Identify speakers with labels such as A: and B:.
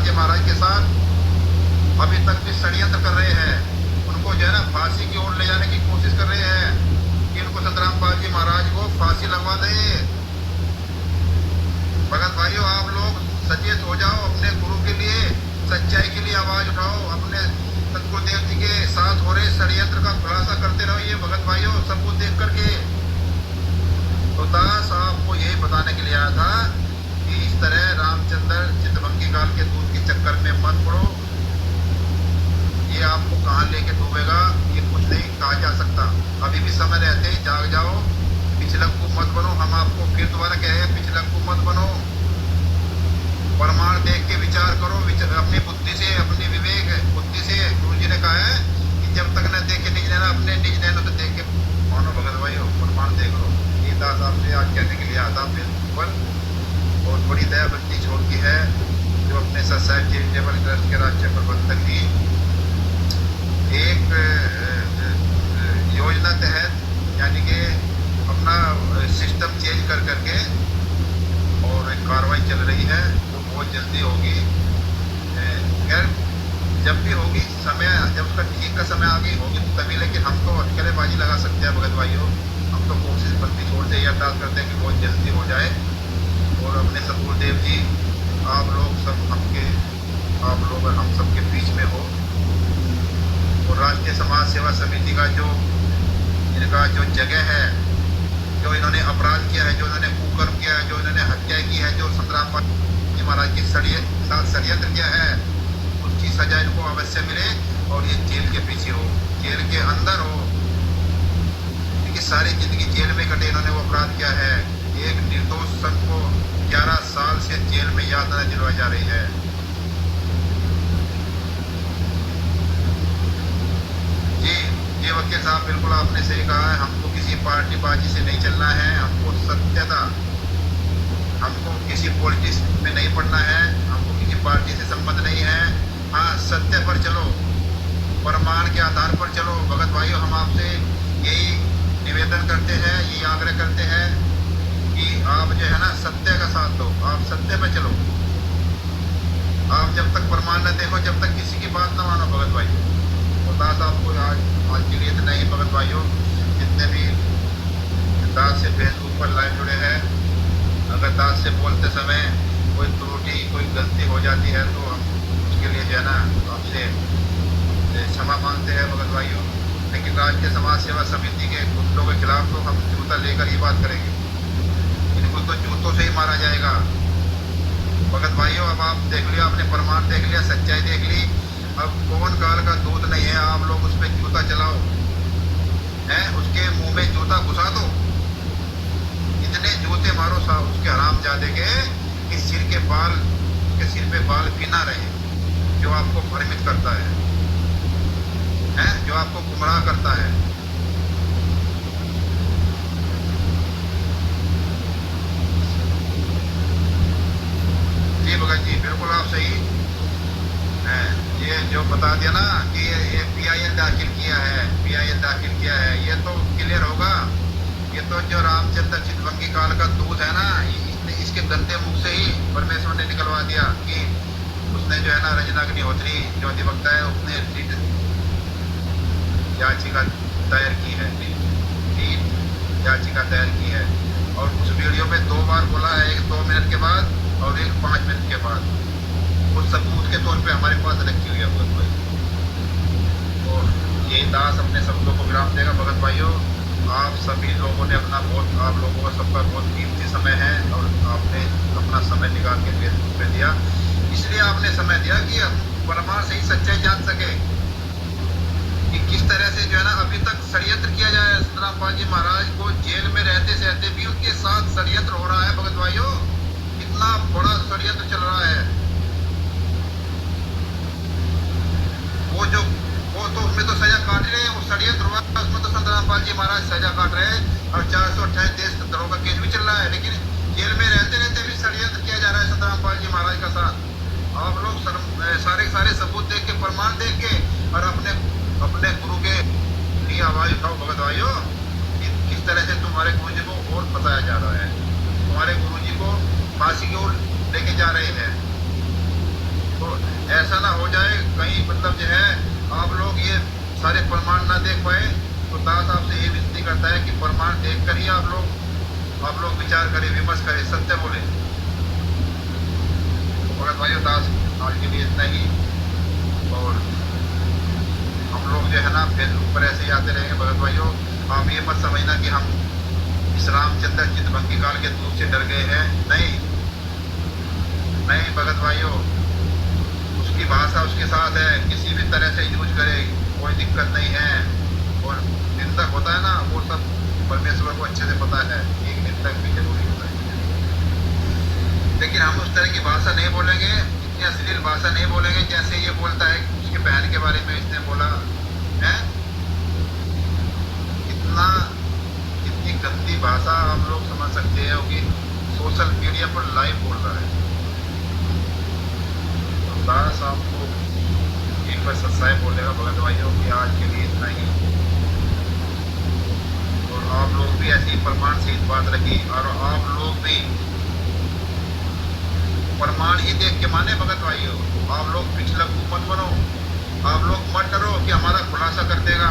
A: जी महाराज के साथ अभी तक भी षड्यंत्र कर रहे हैं। उनको जो है ना फांसी की ओर ले जाने की कोशिश कर रहे हैं कि इनको संतरामपाल जी महाराज को फांसी लगवा दे। भगत भाइयों, आप लोग सचेत हो जाओ, अपने गुरु के लिए, सच्चाई के लिए आवाज उठाओ, अपने सतगुरुदेव जी के साथ हो रहे षड्यंत्र का खुलासा करते रहो। ये भगत भाइयों सबको देख करके तो दास आपको यही बताने के लिए आया था कि इस तरह रामचंद्र चितभंगी काल के दूध के चक्कर में मत पड़ो। ये आपको कहाँ लेके डूबेगा ये कुछ नहीं कहा जा सकता। अभी भी समय रहते ही जाग जाओ, पिछलक्कू मत बनो। हम आपको फिर दोबारा कह रहे हैं, पिछलक्कू मत बनो। प्रमाण देख के विचार करो, अपनी बुद्धि से, अपनी विवेक बुद्धि से। गुरु जी ने कहा है कि जब तक न देखे निज नैना, अपने निज नैनों से देख के मानो भगत भाई प्रमाण देख लो। ये दास आपसे आज कहने के लिए आता फेसबुक पर। और बड़ी दया भक्ति छोड़ की है जो अपने सत्साहिब चैरिटेबल ट्रस्ट के राज्य प्रबंधक जी एक योजना तहत यानी कि अपना सिस्टम चेंज कर करके और एक कार्रवाई चल रही है जो बहुत जल्दी होगी। खैर जब भी होगी, समय जब उसका ठीक का समय आ गई होगी तभी। लेकिन हम तो अटकलेबाजी लगा सकते हैं भगत भाइयों। हम तो कोशिश बंदी छोड़ते ही अरदास करते हैं कि बहुत जल्दी हो जाए और अपने सतगुरुदेव जी आप लोग सब आप लोग हम सबके बीच में हो। और राष्ट्रीय समाज सेवा समिति का जो इनका जो जगह है, जो इन्होंने अपराध किया है, जो इन्होंने कुकर्म किया है, जो इन्होंने हत्या की है, जो संतरामपाल जी महाराज के साथ षड्यंत्र किया है, उसकी सजा इनको अवश्य मिले और ये जेल के पीछे हो, जेल के अंदर हो। क्योंकि सारी जिंदगी जेल में कटे इन्होंने वो अपराध किया है। एक निर्दोष संत को 11 साल से जेल में यातना दिलवाई जा रही है। जी वकील साहब, बिल्कुल आपने सही कहा है। हमको किसी पार्टी बाजी से नहीं चलना है, हमको सत्यता, हमको किसी पॉलिटिक्स में नहीं पड़ना है, हमको किसी पार्टी से संबंध नहीं है। हाँ, सत्य पर चलो, प्रमाण के आधार पर चलो। भगत भाइयों, हम आपसे यही निवेदन करते हैं, यही आग्रह करते हैं कि आप जो है ना सत्य का साथ दो, आप सत्य पर चलो। आप जब तक प्रमाण न देखो, जब तक किसी की बात न मानो भगत भाई। और दास आपको आज के लिए इतना ही भगत भाइयों। जितने भी दास से फेसबुक पर लाइव जुड़े हैं, अगर दास से बोलते समय कोई त्रुटि, कोई गलती हो जाती है तो हम उसके लिए जो है ना आपसे क्षमा मांगते हैं भगत भाइयों। लेकिन राष्ट्रीय समाज सेवा समिति के गुंडों के खिलाफ तो हम जूता लेकर ही बात करेंगे। इनको तो जूतों से ही मारा जाएगा भगत भाइयों। अब आप देख लिया, आपने प्रमाण देख लिया, सच्चाई देख ली। अब कौन काल का दूध नहीं है, आप लोग उस पर जूता चलाओ, है उसके मुंह में जूता घुसा दो। इतने जूते मारो साहब उसके हरामजादे के कि सिर पे बाल भी ना रहे। जो आपको भ्रमित करता है, जो आपको गुमराह करता है। जी भगत जी, बिल्कुल आप सही हैं। ये जो बता दिया ना कि ये PIL दाखिल किया है, ये तो क्लियर होगा। ये तो जो रामचंद्र चितभंगी काल का दूध है ना, इसके गंदे मुख से ही परमेश्वर ने निकलवा दिया कि उसने जो है ना रंजना अग्निहोत्री जो अधिवक्ता है उसने रीट याचिका दायर की है, रीट याचिका दायर की है। और उस वीडियो में 2 बार बोला है, एक 2 मिनट के बाद और एक 5 मिनट के बाद। उस सबूत के तौर पे हमारे पास रखी हुई है भगत भाई। तो यही दास अपने शब्दों को विराम देगा भगत भाइयों। आप सभी लोगों ने अपना आप लोगों का सबका बहुत कीमती समय है और आपने अपना समय निकाल के फेसबुक पे दिया। इसलिए आपने समय दिया कि प्रमाण से ही सच्चाई जान सके कि किस तरह से जो है ना अभी तक षड्यंत्र किया जाए। संतरामपाल जी महाराज को जेल में रहते भी उनके साथ षड्यंत्र हो रहा है भगत भाइयों। कितना बड़ा षड्यंत्र चल रहा है। वो तो उसमें तो सजा काट रहे हैं, वो षड्यंत्र हुआ उसमें तो संतरामपाल जी महाराज सजा काट रहे हैं और 428 देशद्रोह का केस भी चल रहा है। लेकिन जेल में रहते भी षड्यंत्र किया जा रहा है संतरामपाल जी महाराज का साथ। आप लोग सारे सबूत देख के, प्रमाण देख के और अपने गुरु के लिए आवाज उठाओ भगत भाइयों। किस तरह से तुम्हारे गुरु जी को और बताया जा रहा है, तुम्हारे गुरु जी को फांसी की ओर लेके जा रहे हैं। तो ऐसा ना हो जाए कहीं मतलब जो है आप लोग ये सारे प्रमाण ना देख पाए। तो दास आपसे ये विनती करता है कि प्रमाण देख कर ही आप लोग विचार करें, विमर्श करें, सत्य बोले। भगत भाइयों, दास आज के लिए इतना ही। और हम लोग जो है ना फेसबुक पर ऐसे ही आते रहेंगे। भगत भाइयों, आप ये मत समझना कि हम इस रामचंद्र चितभंगी काल के दूर से डर गए हैं। नहीं नहीं भगत भाइयों, उसकी भाषा उसके साथ है, किसी भी तरह से यूज करे, कोई दिक्कत नहीं है। और निंदक होता है ना, वो सब परमेश्वर को अच्छे से पता है, एक निंदक भी जरूरी होता है। लेकिन हम उस तरह की भाषा नहीं बोलेंगे, इतनी अश्लील भाषा नहीं बोलेंगे जैसे ये बोलता है उसकी बहन के बारे में इसने बोला है। इतनी गंदी भाषा हम लोग समझ सकते हैं कि सोशल मीडिया पर लाइव बोल रहा है। तो दास आपको एक बार सच्चाई बोलेगा भगत भाइयों कि आज के लिए इतना ही। और आप लोग भी ऐसी प्रमाण सहित बात रखिए, और आप लोग भी प्रमाण ही देख के माने भगत भाइयों। आप लोग पिछला मत बनो, आप लोग मत डरो कि हमारा खुलासा कर देगा।